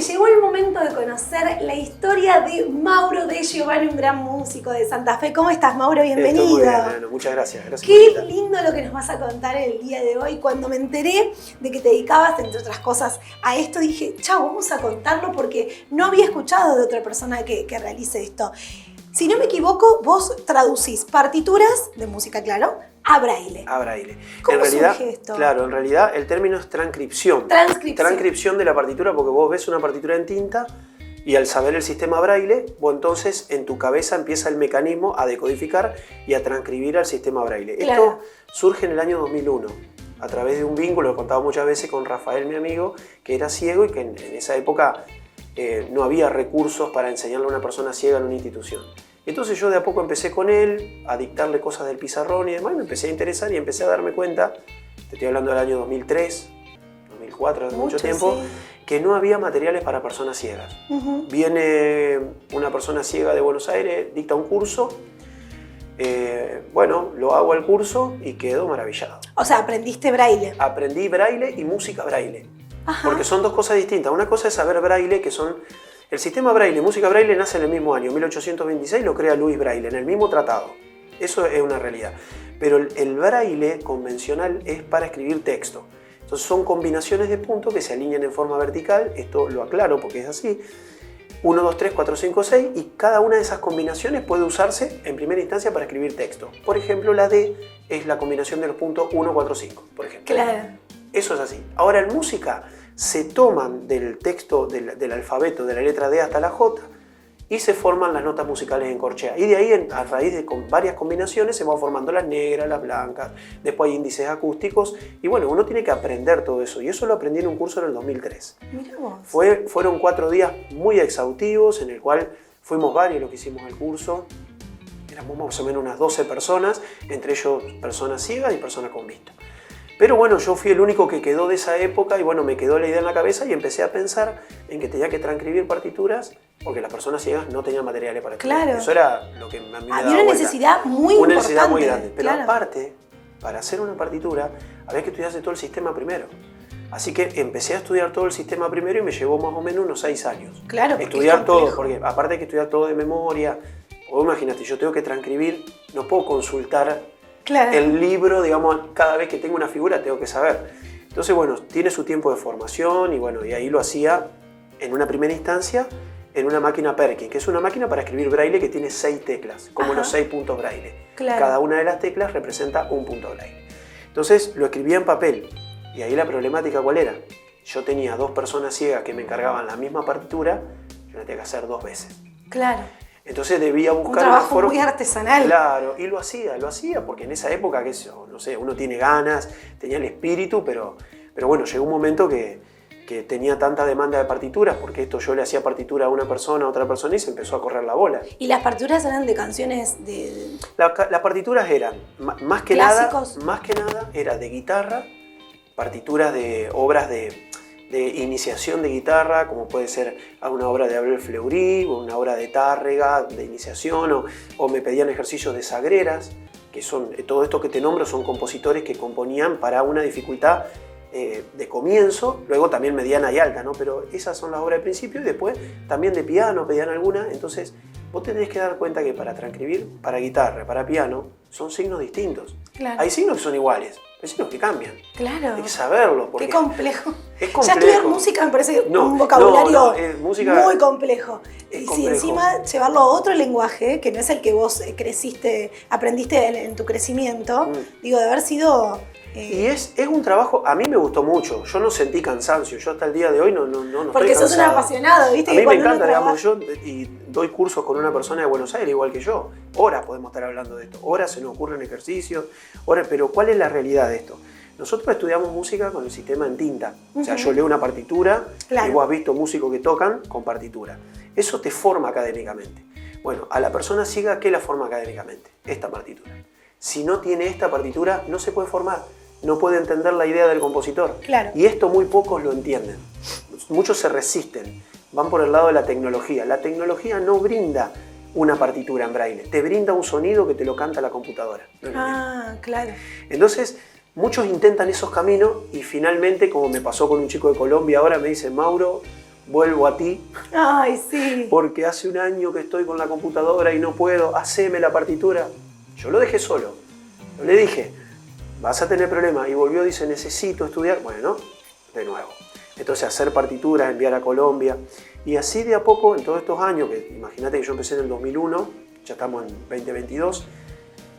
llegó el momento de conocer la historia de Mauro De Giovanni, un gran músico de Santa Fe. ¿Cómo estás, Mauro? Bienvenido. Muy bien, bueno, muchas gracias. Qué lindo lo que nos vas a contar el día de hoy. Cuando me enteré de que te dedicabas, entre otras cosas, a esto, dije, chao, vamos a contarlo porque no había escuchado de otra persona que realice esto. Si no me equivoco, vos traducís partituras de música, claro, a braille. A braille. ¿Cómo surge esto? Claro, en realidad el término es transcripción. Transcripción de la partitura, porque vos ves una partitura en tinta y al saber el sistema braille, vos entonces en tu cabeza empieza el mecanismo a decodificar y a transcribir al sistema braille. Claro. Esto surge en el año 2001 a través de un vínculo, lo he contado muchas veces, con Rafael, mi amigo, que era ciego y que en esa época no había recursos para enseñarle a una persona ciega en una institución. Entonces yo de a poco empecé con él a dictarle cosas del pizarrón y demás, y me empecé a interesar y empecé a darme cuenta, te estoy hablando del año 2003, 2004, hace mucho tiempo, sí, que no había materiales para personas ciegas. Viene una persona ciega de Buenos Aires, dicta un curso, bueno, lo hago al curso y quedo maravillado. O sea, aprendiste braille. Aprendí braille y música braille. Ajá. Porque son dos cosas distintas. Una cosa es saber braille, que son... El sistema braille, música braille, nace en el mismo año, 1826, lo crea Louis Braille, en el mismo tratado. Eso es una realidad. Pero el braille convencional es para escribir texto. Entonces son combinaciones de puntos que se alinean en forma vertical, esto lo aclaro porque es así, 1, 2, 3, 4, 5, 6, y cada una de esas combinaciones puede usarse en primera instancia para escribir texto. Por ejemplo, la D es la combinación de los puntos 1, 4, 5, por ejemplo. Claro. Eso es así. Ahora en música se toman del texto, del alfabeto, de la letra D hasta la J, y se forman las notas musicales en corchea. Y de ahí, a raíz de varias combinaciones, se van formando las negras, las blancas, después hay índices acústicos, y bueno, uno tiene que aprender todo eso, y eso lo aprendí en un curso en el 2003. Mirá vos. Fueron 4 días muy exhaustivos, en el cual fuimos varios los que hicimos el curso, éramos más o menos unas 12 personas, entre ellos personas ciegas y personas con vista. Pero bueno, yo fui el único que quedó de esa época y bueno, me quedó la idea en la cabeza y empecé a pensar en que tenía que transcribir partituras porque las personas ciegas no tenían materiales para escribir. Claro. Eso era lo que a mí me daba Había una necesidad muy importante. Una necesidad muy grande. Pero claro, aparte, para hacer una partitura, había que estudiarse todo el sistema primero. Así que empecé a estudiar todo el sistema primero y me llevó más o menos unos 6 años. Claro, estudiar todo, porque aparte hay que estudiar todo de memoria. O imagínate, yo tengo que transcribir, no puedo consultar claro, el libro, digamos, cada vez que tengo una figura tengo que saber. Entonces, bueno, tiene su tiempo de formación y bueno, y ahí lo hacía en una primera instancia en una máquina Perkin, que es una máquina para escribir braille que tiene 6 teclas, como Ajá, los 6 puntos braille. claro. Cada una de las teclas representa un punto braille. Entonces, lo escribía en papel. Y ahí la problemática, ¿cuál era? Yo tenía 2 personas ciegas que me encargaban la misma partitura, yo la tenía que hacer 2 veces. Claro. Entonces debía buscar un trabajo una forma muy artesanal. Claro, y lo hacía porque en esa época, qué sé yo, no sé, uno tiene ganas, tenía el espíritu, pero bueno, llegó un momento que tenía tanta demanda de partituras, porque esto yo le hacía partitura a una persona, a otra persona, y se empezó a correr la bola. ¿Y las partituras eran de canciones de...? Las partituras eran, más que clásicos? nada, era de guitarra, partituras de obras de iniciación de guitarra, como puede ser alguna obra de Abel Fleury, o una obra de Tárrega, de iniciación, o me pedían ejercicios de sagreras, que son, todo esto que te nombro son compositores que componían para una dificultad de comienzo, luego también mediana y alta, ¿no? Pero esas son las obras de principio y después también de piano pedían alguna, entonces vos tenés que dar cuenta que para transcribir, para guitarra, para piano, son signos distintos. Claro. Hay signos que son iguales, hay signos que cambian. Claro. Hay que saberlo. Porque qué complejo. Es complejo. Ya estudiar música me parece un vocabulario música muy complejo. Es y complejo. si encima llevarlo a otro lenguaje, que no es el que vos aprendiste en tu crecimiento, digo, de haber sido... Y es un trabajo, a mí me gustó mucho, yo no sentí cansancio, yo hasta el día de hoy no porque estoy sos un apasionado, ¿viste? A mí me encanta, digamos, yo y doy cursos con una persona de Buenos Aires igual que yo, horas podemos estar hablando de esto, horas se nos ocurren ejercicios, horas, pero ¿cuál es la realidad de esto? Nosotros estudiamos música con el sistema en tinta, o sea, yo leo una partitura, claro, y vos has visto músicos que tocan con partitura, eso te forma académicamente. Bueno, a la persona ciega, ¿qué la forma académicamente? Esta partitura. Si no tiene esta partitura, no se puede formar. No puede entender la idea del compositor. Claro. Y esto muy pocos lo entienden. Muchos se resisten, van por el lado de la tecnología. La tecnología no brinda una partitura en braille, te brinda un sonido que te lo canta la computadora. Ah, claro. Entonces, muchos intentan esos caminos y finalmente, como me pasó con un chico de Colombia ahora, me dice, Mauro, vuelvo a ti. Ay, sí. Porque hace un año que estoy con la computadora y no puedo, haceme la partitura. Yo lo dejé solo. Yo le dije, vas a tener problemas. Y volvió, dice, necesito estudiar. Bueno, de nuevo. Entonces hacer partituras, enviar a Colombia. Y así de a poco, en todos estos años, que imagínate que yo empecé en el 2001, ya estamos en 2022,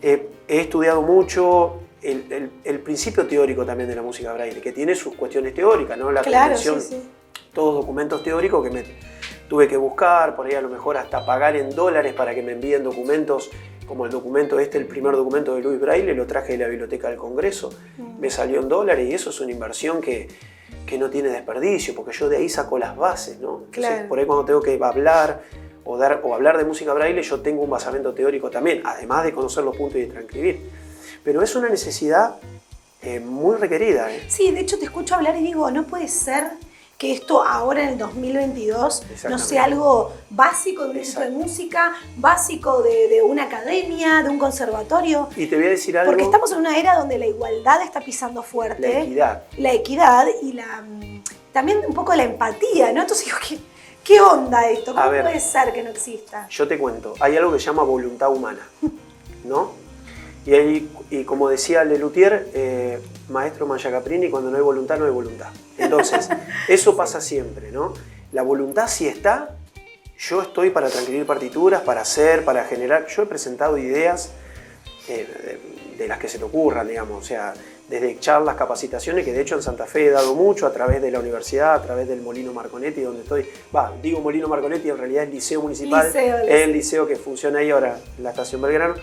he estudiado mucho el principio teórico también de la música braille, que tiene sus cuestiones teóricas, ¿no? La convención, sí. todos documentos teóricos que me tuve que buscar, por ahí a lo mejor hasta pagar en dólares para que me envíen documentos, como el documento el primer documento de Louis Braille, lo traje de la Biblioteca del Congreso, me salió en dólares y eso es una inversión que no tiene desperdicio, porque yo de ahí saco las bases, ¿no? Claro. Entonces, por ahí cuando tengo que hablar o hablar de música braille, yo tengo un basamento teórico también, además de conocer los puntos y de transcribir. Pero es una necesidad muy requerida. Sí, de hecho te escucho hablar y digo, no puede ser que esto ahora en el 2022 no sea algo básico de un grupo de música, básico de una academia, de un conservatorio. Y te voy a decir algo. Porque estamos en una era donde la igualdad está pisando fuerte. La equidad. La equidad y también un poco la empatía, ¿no? Entonces digo, ¿qué onda esto? ¿Cómo puede ser que no exista? Yo te cuento, hay algo que se llama voluntad humana, ¿no? Y como decía Lelutier, maestro Mangiacaprini, cuando no hay voluntad, no hay voluntad. Entonces, eso pasa siempre, ¿no? La voluntad sí está, yo estoy para transcribir partituras, para hacer, para generar. Yo he presentado ideas de las que se te ocurran, digamos, o sea, desde charlas, capacitaciones, que de hecho en Santa Fe he dado mucho a través de la universidad, a través del Molino Marconetti, donde estoy. Digo Molino Marconetti, en realidad es Liceo Municipal, es el liceo que funciona ahí ahora, la Estación Belgrano.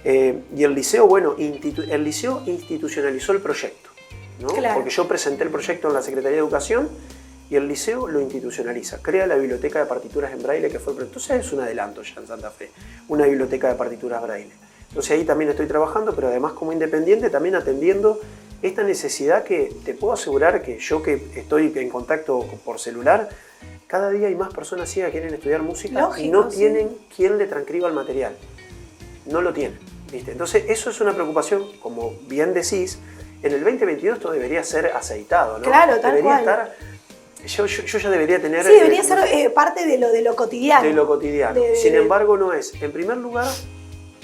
Y el liceo, bueno, el liceo institucionalizó el proyecto, ¿no? Claro. Porque yo presenté el proyecto en la Secretaría de Educación y el liceo lo institucionaliza. Crea la biblioteca de partituras en braille, que fue el proyecto. Entonces es un adelanto ya en Santa Fe, una biblioteca de partituras braille. Entonces ahí también estoy trabajando, pero además como independiente también atendiendo esta necesidad que te puedo asegurar que yo que estoy en contacto por celular, cada día hay más personas ciegas que quieren estudiar música. Lógico, y no tienen quien le transcriba el material. No lo tienen, ¿viste? Entonces eso es una preocupación, como bien decís, en el 2022 esto debería ser aceitado, ¿no? Claro, tal debería cual. Estar, yo ya debería tener... Sí, debería ser parte de lo cotidiano. De lo cotidiano. Sin embargo, no es. En primer lugar,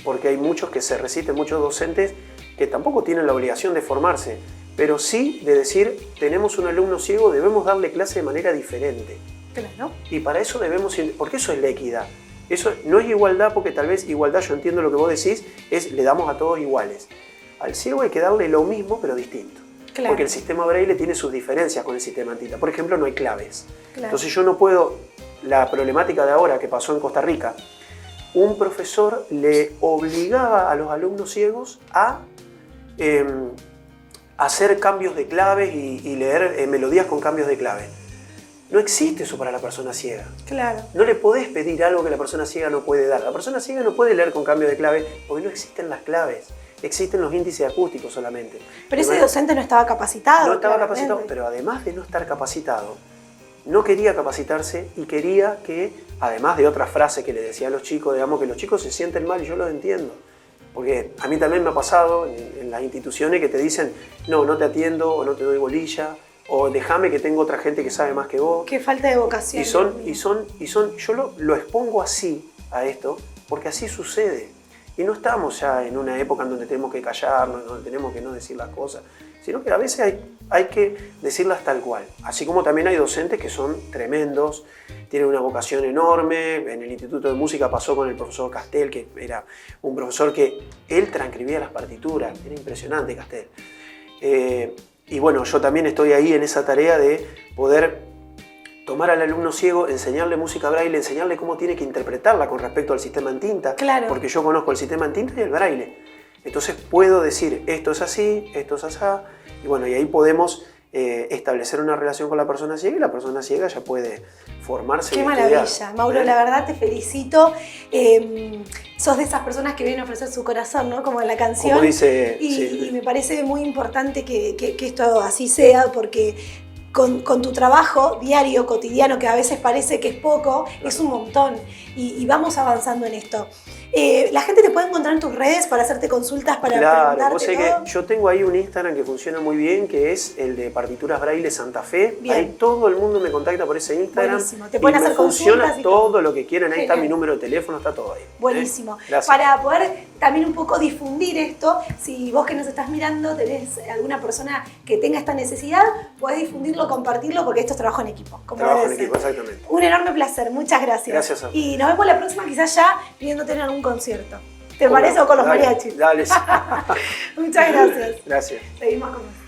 porque hay muchos que se resisten, muchos docentes que tampoco tienen la obligación de formarse, pero sí de decir, tenemos un alumno ciego, debemos darle clase de manera diferente. Claro. Y para eso debemos... Porque eso es la equidad. Eso no es igualdad, porque tal vez igualdad, yo entiendo lo que vos decís, es le damos a todos iguales. Al ciego hay que darle lo mismo, pero distinto. Claro. Porque el sistema braille tiene sus diferencias con el sistema en tinta. Por ejemplo, no hay claves. Claro. Entonces yo no puedo... La problemática de ahora que pasó en Costa Rica, un profesor le obligaba a los alumnos ciegos a hacer cambios de claves y leer melodías con cambios de clave. No existe eso para la persona ciega. Claro. No le podés pedir algo que la persona ciega no puede dar. La persona ciega no puede leer con cambio de clave porque no existen las claves. Existen los índices acústicos solamente. Pero ese docente no estaba capacitado. No estaba capacitado, pero además de no estar capacitado, no quería capacitarse y quería que, además de otras frases que le decía a los chicos, digamos que los chicos se sienten mal y yo los entiendo. Porque a mí también me ha pasado en las instituciones que te dicen, no te atiendo o no te doy bolilla, o déjame que tengo otra gente que sabe más que vos. Qué falta de vocación. Yo lo expongo así a esto, porque así sucede. Y no estamos ya en una época en donde tenemos que callarnos, donde tenemos que no decir las cosas, sino que a veces hay que decirlas tal cual. Así como también hay docentes que son tremendos, tienen una vocación enorme. En el Instituto de Música pasó con el profesor Castel, que era un profesor que él transcribía las partituras. Era impresionante Castel. Y bueno, yo también estoy ahí en esa tarea de poder tomar al alumno ciego, enseñarle música braille, enseñarle cómo tiene que interpretarla con respecto al sistema en tinta. Claro. Porque yo conozco el sistema en tinta y el braille. Entonces puedo decir, esto es así, esto es así. Y bueno, y ahí podemos establecer una relación con la persona ciega y la persona ciega ya puede formarse. Qué maravilla, Mauro, la verdad te felicito. Sos de esas personas que vienen a ofrecer su corazón, ¿no? Como en la canción. Como dice, y me parece muy importante que esto así sea, porque con tu trabajo diario, cotidiano, que a veces parece que es poco, es un montón. Y vamos avanzando en esto. La gente te puede encontrar en tus redes para hacerte consultas, para Claro, vos preguntarte sé todo. que yo tengo ahí un Instagram que funciona muy bien, que es el de Partituras Braille Santa Fe. Bien. Ahí todo el mundo me contacta por ese Instagram. Buenísimo. Te pueden y me hacer funciona consultas y todo lo que quieran. Ahí está Genial. mi número de teléfono, está todo ahí. Buenísimo. Gracias. Para poder también un poco difundir esto, si vos que nos estás mirando tenés alguna persona que tenga esta necesidad, podés difundirlo, compartirlo, porque esto es trabajo en equipo. Como Trabajo en debe ser. equipo, exactamente. Un enorme placer, muchas gracias. Gracias a vos. Y nos vemos la próxima, quizás ya viéndote en algún concierto. ¿Te Bueno, parece? O con los dale, mariachis. Dale, sí. Muchas gracias. Gracias. Seguimos con